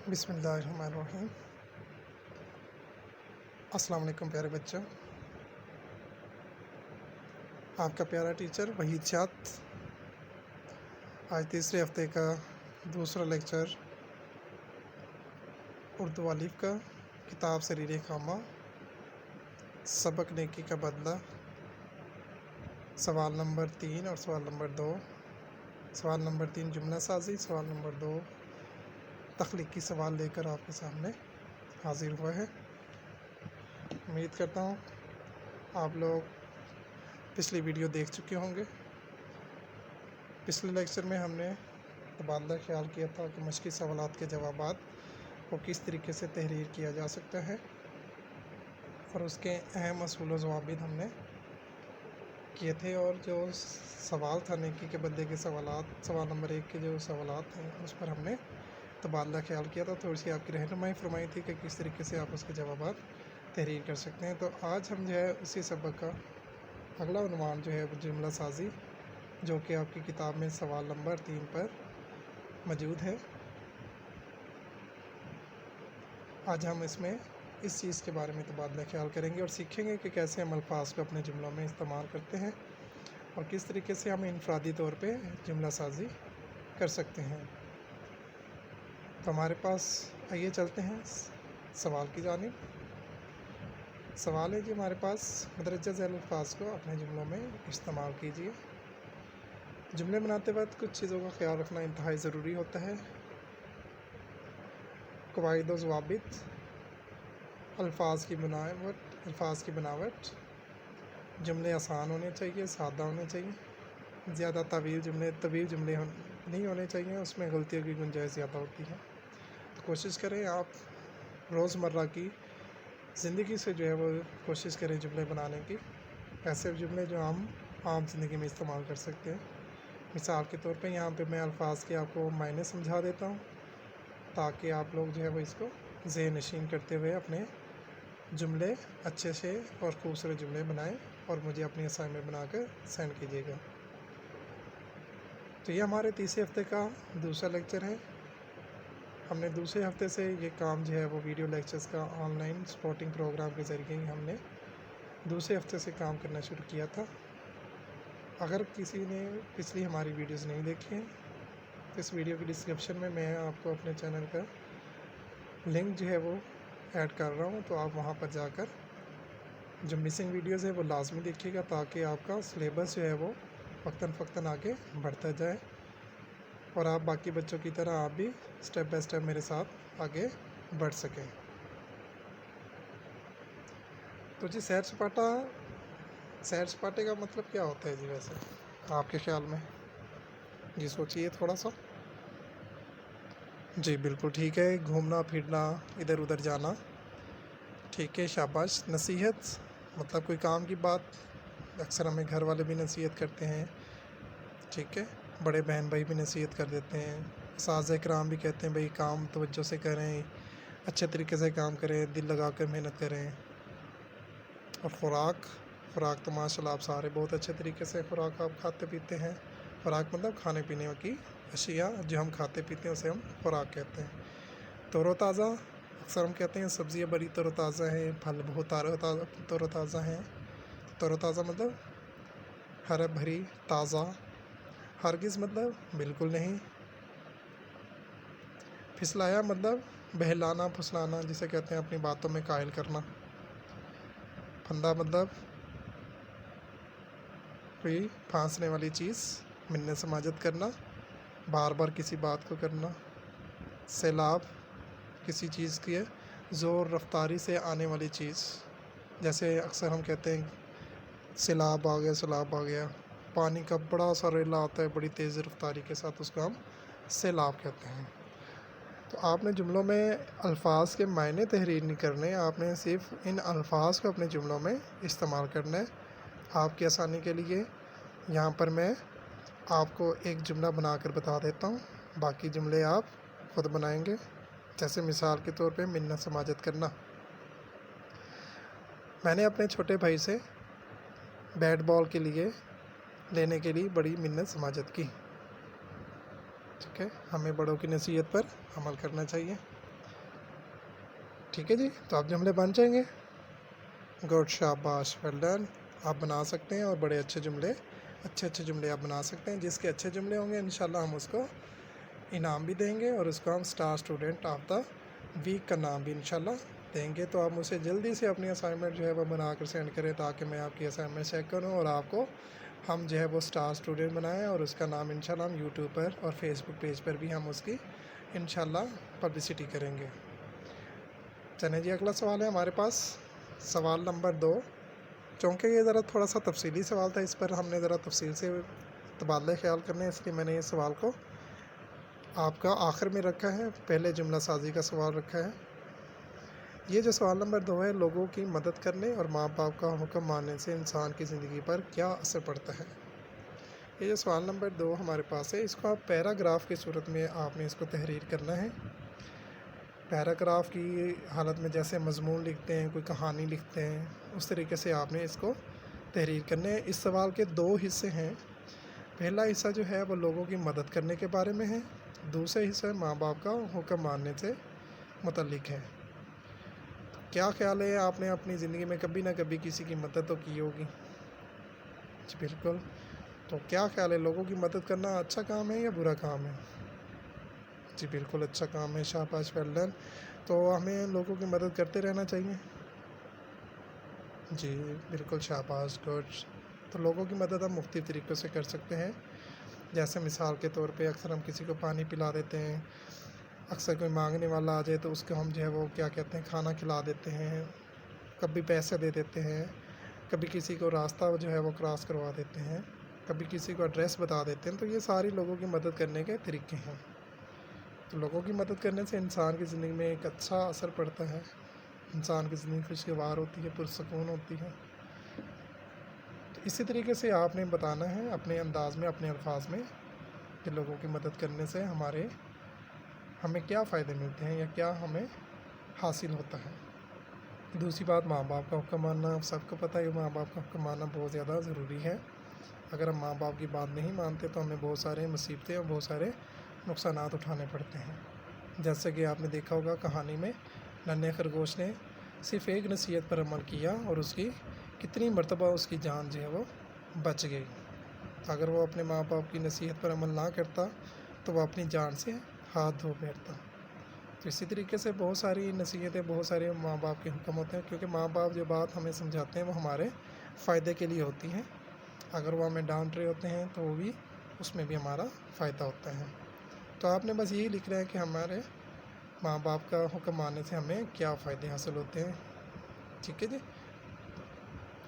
بسم اللہ الرحمن الرحیم۔ السلام علیکم پیارے بچوں، آپ کا پیارا ٹیچر وحید شاد۔ آج تیسرے ہفتے کا دوسرا لیکچر اردو الف کا، کتاب سریر خامہ، سبق نیکی کا بدلہ، سوال نمبر 3 اور سوال نمبر 2۔ سوال نمبر 3 جملہ سازی، سوال نمبر 2 تخلیقی سوال لے کر آپ کے سامنے حاضر ہوا ہے۔ امید کرتا ہوں آپ لوگ پچھلی ویڈیو دیکھ چکے ہوں گے۔ پچھلے لیکچر میں ہم نے تبادلہ خیال کیا تھا کہ مشقی سوالات کے جوابات کو کس طریقے سے تحریر کیا جا سکتا ہے، اور اس کے اہم اصول و ضوابط ہم نے کیے تھے، اور جو سوال تھا نیکی کے بدلے کے سوالات، سوال نمبر 1 کے جو سوالات ہیں اس پر ہم نے تبادلہ خیال کیا تھا، تھوڑی سی آپ کی رہنمائی فرمائی تھی کہ کس طریقے سے آپ اس کے جوابات تحریر کر سکتے ہیں۔ تو آج ہم جو ہے اسی سبق کا اگلا عنوان جو ہے وہ جملہ سازی، جو کہ آپ کی کتاب میں سوال نمبر 3 پر موجود ہے۔ آج ہم اس میں اس چیز کے بارے میں تبادلہ خیال کریں گے اور سیکھیں گے کہ کیسے ہم الفاظ کو اپنے جملوں میں استعمال کرتے ہیں اور کس طریقے سے ہم انفرادی طور پہ جملہ سازی کر سکتے ہیں۔ تو ہمارے پاس آئیے چلتے ہیں سوال کی جانب۔ سوال ہے کہ ہمارے پاس مدرجہ ذیل الفاظ کو اپنے جملوں میں استعمال کیجیے۔ جملے بناتے وقت کچھ چیزوں کا خیال رکھنا انتہائی ضروری ہوتا ہے۔ قواعد و ضوابط، الفاظ کی بناوٹ، جملے آسان ہونے چاہیے، سادہ ہونے چاہیے، زیادہ طویل جملے نہیں ہونے چاہیے، اس میں غلطیوں کی گنجائش زیادہ ہوتی ہے۔ تو کوشش کریں آپ روزمرہ کی زندگی سے جو ہے وہ کوشش کریں جملے بنانے کی، ایسے جملے جو ہم عام زندگی میں استعمال کر سکتے ہیں۔ مثال کے طور پہ یہاں پہ میں الفاظ کے آپ کو معنی سمجھا دیتا ہوں تاکہ آپ لوگ جو ہے وہ اس کو ذہن نشین کرتے ہوئے اپنے جملے اچھے سے اور خوبصورت جملے بنائیں اور مجھے اپنی اسائنمنٹ بنا کر سینڈ کیجیے گا۔ تو یہ ہمارے تیسرے ہفتے کا دوسرا لیکچر ہے۔ ہم نے دوسرے ہفتے سے یہ کام جو ہے وہ ویڈیو لیکچرز کا آن لائن سپورٹنگ پروگرام کے ذریعے ہی ہم نے دوسرے ہفتے سے کام کرنا شروع کیا تھا۔ اگر کسی نے پچھلی ہماری ویڈیوز نہیں دیکھی ہیں تو اس ویڈیو کی ڈسکرپشن میں میں آپ کو اپنے چینل کا لنک جو ہے وہ ایڈ کر رہا ہوں، تو آپ وہاں پر جا کر جو مسنگ ویڈیوز ہیں وہ لازمی دیکھیے گا تاکہ آپ کا سلیبس جو ہے وہ وقتاً فوقتاً آگے بڑھتا جائے اور آپ باقی بچوں کی طرح آپ بھی سٹیپ بائی سٹیپ میرے ساتھ آگے بڑھ سکیں۔ تو جی سیر سپاٹے کا مطلب کیا ہوتا ہے جی ویسے آپ کے خیال میں؟ جی سوچیے تھوڑا سا۔ جی بالکل ٹھیک ہے، گھومنا پھرنا، ادھر ادھر جانا، ٹھیک ہے، شاباش۔ نصیحت مطلب کوئی کام کی بات، اکثر ہمیں گھر والے بھی نصیحت کرتے ہیں، ٹھیک ہے، بڑے بہن بھائی بھی نصیحت کر دیتے ہیں، اساتذہ کرام بھی کہتے ہیں بھئی کام توجہ سے کریں، اچھے طریقے سے کام کریں، دل لگا کر محنت کریں۔ اور خوراک تو ماشاء اللہ آپ سارے بہت اچھے طریقے سے خوراک آپ کھاتے پیتے ہیں۔ خوراک مطلب کھانے پینے کی اشیاء جو ہم کھاتے پیتے ہیں اسے ہم خوراک کہتے ہیں۔ تر و تازہ، اکثر ہم کہتے ہیں سبزیاں بڑی تر و تازہ ہیں، پھل بہت تر و تازہ ہیں۔ تر و تازہ مطلب ہرا بھری، تازہ۔ ہرگز مطلب بالکل نہیں۔ پھسلایا مطلب بہلانا پھسلانا، جسے کہتے ہیں اپنی باتوں میں قائل کرنا۔ پھندا مطلب کوئی پھانسنے والی چیز، منت سماجت کرنا، بار بار کسی بات کو کرنا۔ سیلاب کسی چیز کی زور رفتاری سے آنے والی چیز، جیسے اکثر ہم کہتے ہیں سیلاب آ گیا، پانی کا بڑا سا ریلا آتا ہے بڑی تیز رفتاری کے ساتھ، اس کو ہم سیلاب کہتے ہیں۔ تو آپ نے جملوں میں الفاظ کے معنی تحریر نہیں کرنے، آپ نے صرف ان الفاظ کو اپنے جملوں میں استعمال کرنا ہے۔ آپ کی آسانی کے لیے یہاں پر میں آپ کو ایک جملہ بنا کر بتا دیتا ہوں، باقی جملے آپ خود بنائیں گے۔ جیسے مثال کے طور پہ منت سماجت کرنا، میں نے اپنے چھوٹے بھائی سے بیٹ بال لینے کے لیے بڑی منت سماجت کی، ٹھیک ہے، ہمیں بڑوں کی نصیحت پر عمل کرنا چاہیے۔ ٹھیک ہے جی، تو آپ جملے بن جائیں گے. گڈ، شاباش، ویل ڈن. آپ بنا سکتے ہیں اور بڑے اچھے جملے آپ بنا سکتے ہیں. جس کے اچھے جملے ہوں گے انشاءاللہ ہم اس کو انعام بھی دیں گے اور اس کو ہم star student of the week کا نام بھی انشاءاللہ دیں گے. تو آپ مجھے جلدی سے اپنی اسائنمنٹ جو ہے وہ بنا کر سینڈ کریں تاکہ میں آپ کی اسائنمنٹ چیک کروں اور آپ کو ہم جو ہے وہ اسٹار اسٹوڈنٹ بنائیں اور اس کا نام انشاءاللہ ہم یوٹیوب پر اور فیس بک پیج پر بھی ہم اس کی انشاءاللہ پبلسٹی کریں گے. چلیں جی، اگلا سوال ہے ہمارے پاس، سوال نمبر 2. چونکہ یہ ذرا تھوڑا سا تفصیلی سوال تھا، اس پر ہم نے ذرا تفصیل سے تبادلہ خیال کرنے، اس لیے میں نے یہ سوال کو آپ کا آخر میں رکھا ہے، پہلے جملہ سازی کا سوال رکھا ہے. یہ جو سوال نمبر 2 ہے، لوگوں کی مدد کرنے اور ماں باپ کا حکم ماننے سے انسان کی زندگی پر کیا اثر پڑتا ہے. یہ جو سوال نمبر 2 ہمارے پاس ہے، اس کو آپ پیراگراف کی صورت میں آپ نے اس کو تحریر کرنا ہے. پیراگراف کی حالت میں جیسے مضمون لکھتے ہیں، کوئی کہانی لکھتے ہیں، اس طریقے سے آپ نے اس کو تحریر کرنے. اس سوال کے 2 حصے ہیں. پہلا حصہ جو ہے وہ لوگوں کی مدد کرنے کے بارے میں ہے، دوسرا حصہ ماں باپ کا حکم ماننے سے متعلق ہے. کیا خیال ہے، آپ نے اپنی زندگی میں کبھی نہ کبھی کسی کی مدد تو کی ہوگی؟ جی بالکل. تو کیا خیال ہے، لوگوں کی مدد کرنا اچھا کام ہے یا برا کام ہے؟ جی بالکل اچھا کام ہے، شاباش، ویل ڈن. تو ہمیں لوگوں کی مدد کرتے رہنا چاہیے. جی بالکل، شاباش، گڈ. تو لوگوں کی مدد ہم مختلف طریقوں سے کر سکتے ہیں. جیسے مثال کے طور پہ اکثر ہم کسی کو پانی پلا دیتے ہیں، اکثر کوئی مانگنے والا آ جائے تو اس کو ہم جو ہے وہ کیا کہتے ہیں، کھانا کھلا دیتے ہیں، کبھی پیسے دے دیتے ہیں، کبھی کسی کو راستہ جو ہے وہ کراس کروا دیتے ہیں، کبھی کسی کو ایڈریس بتا دیتے ہیں. تو یہ ساری لوگوں کی مدد کرنے کے طریقے ہیں. تو لوگوں کی مدد کرنے سے انسان کی زندگی میں ایک اچھا اثر پڑتا ہے، انسان کی زندگی خوشگوار ہوتی ہے، پرسکون ہوتی ہے. تو اسی طریقے سے آپ نے بتانا ہے اپنے انداز میں، اپنے الفاظ میں، کہ لوگوں کی مدد کرنے سے ہمیں کیا فائدے ملتے ہیں یا کیا ہمیں حاصل ہوتا ہے. دوسری بات، ماں باپ کا حکم ماننا. سب کو پتہ ہے ماں باپ کا حکم ماننا بہت زیادہ ضروری ہے. اگر ہم ماں باپ کی بات نہیں مانتے تو ہمیں بہت سارے مصیبتیں اور بہت سارے نقصانات اٹھانے پڑتے ہیں. جیسے کہ آپ نے دیکھا ہوگا کہانی میں، ننھے خرگوش نے صرف ایک نصیحت پر عمل کیا اور اس کی کتنی مرتبہ اس کی جان جو ہے وہ بچ گئی. اگر وہ اپنے ماں باپ کی نصیحت پر عمل نہ کرتا تو وہ اپنی جان سے ہاتھ دھو بیٹھتا. تو اسی طریقے سے بہت ساری نصیحتیں، بہت سارے ماں باپ کے حکم ہوتے ہیں، کیونکہ ماں باپ جو بات ہمیں سمجھاتے ہیں وہ ہمارے فائدے کے لیے ہوتی ہیں. اگر وہ ہمیں ڈانٹ رہے ہوتے ہیں تو وہ بھی، اس میں بھی ہمارا فائدہ ہوتا ہے. تو آپ نے بس یہی لکھ رہے ہیں کہ ہمارے ماں باپ کا حکم ماننے سے ہمیں کیا فائدے حاصل ہوتے ہیں. ٹھیک ہے جی،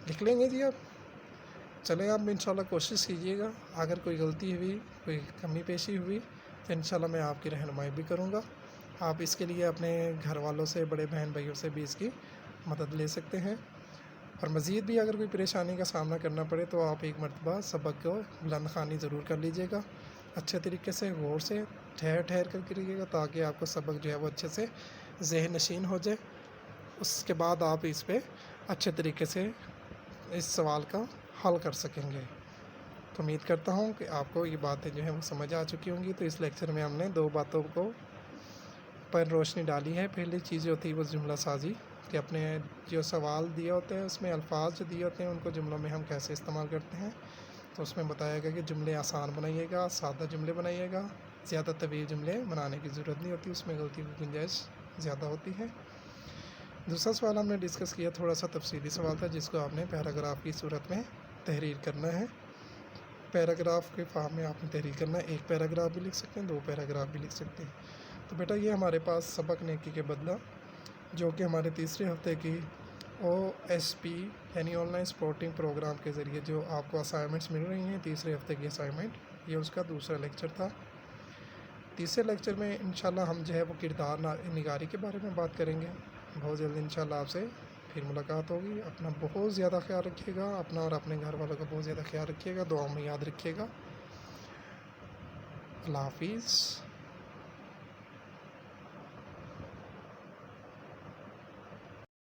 لکھ لیں گے جی آپ. چلیں آپ انشاءاللہ کوشش کیجیے گا. اگر کوئی غلطی ہوئی، کوئی کمی پیشی ہوئی تو انشاءاللہ میں آپ کی رہنمائی بھی کروں گا. آپ اس کے لیے اپنے گھر والوں سے، بڑے بہن بھائیوں سے بھی اس کی مدد لے سکتے ہیں. اور مزید بھی اگر کوئی پریشانی کا سامنا کرنا پڑے تو آپ ایک مرتبہ سبق کو بلند خوانی ضرور کر لیجیے گا، اچھے طریقے سے، غور سے، ٹھہر کر کریے گا، تاکہ آپ کو سبق جو ہے وہ اچھے سے ذہن نشین ہو جائے. اس کے بعد آپ اس پہ اچھے طریقے سے اس سوال کا حل کر سکیں گے. تو امید کرتا ہوں کہ آپ کو یہ باتیں جو ہیں وہ سمجھ آ چکی ہوں گی. تو اس لیکچر میں ہم نے 2 باتوں کو پر روشنی ڈالی ہے. پہلی چیز جو تھی وہ جملہ سازی، کہ اپنے جو سوال دیے ہوتے ہیں اس میں الفاظ جو دیے ہوتے ہیں ان کو جملوں میں ہم کیسے استعمال کرتے ہیں. تو اس میں بتایا گیا کہ جملے آسان بنائیے گا، سادہ جملے بنائیے گا، زیادہ طویل جملے بنانے کی ضرورت نہیں ہوتی، اس میں غلطی کی گنجائش زیادہ ہوتی ہے. دوسرا سوال ہم نے ڈسکس کیا، تھوڑا سا تفصیلی سوال تھا، جس کو آپ نے پیراگراف کی صورت میں تحریر کرنا ہے. پیراگراف کے فارم میں آپ نے تحریر کرنا ہے. 1 پیراگراف بھی لکھ سکتے ہیں، 2 پیراگراف بھی لکھ سکتے ہیں. تو بیٹا یہ ہمارے پاس سبق نیکی کے بدلہ، جو کہ ہمارے تیسرے ہفتے کی OSP یعنی آن لائن سپورٹنگ پروگرام کے ذریعے جو آپ کو اسائنمنٹس مل رہی ہیں، تیسرے ہفتے کی اسائنمنٹ، یہ اس کا دوسرا لیکچر تھا. تیسرے لیکچر میں انشاءاللہ ہم جو ہے وہ کردار نگاری کے بارے میں بات کریں گے. بہت جلد انشاءاللہ آپ سے پھر ملاقات ہوگی. اپنا بہت زیادہ خیال رکھیے گا، اپنا اور اپنے گھر والوں کا بہت زیادہ خیال رکھیے گا، دعاؤں میں یاد رکھیے گا. اللہ حافظ.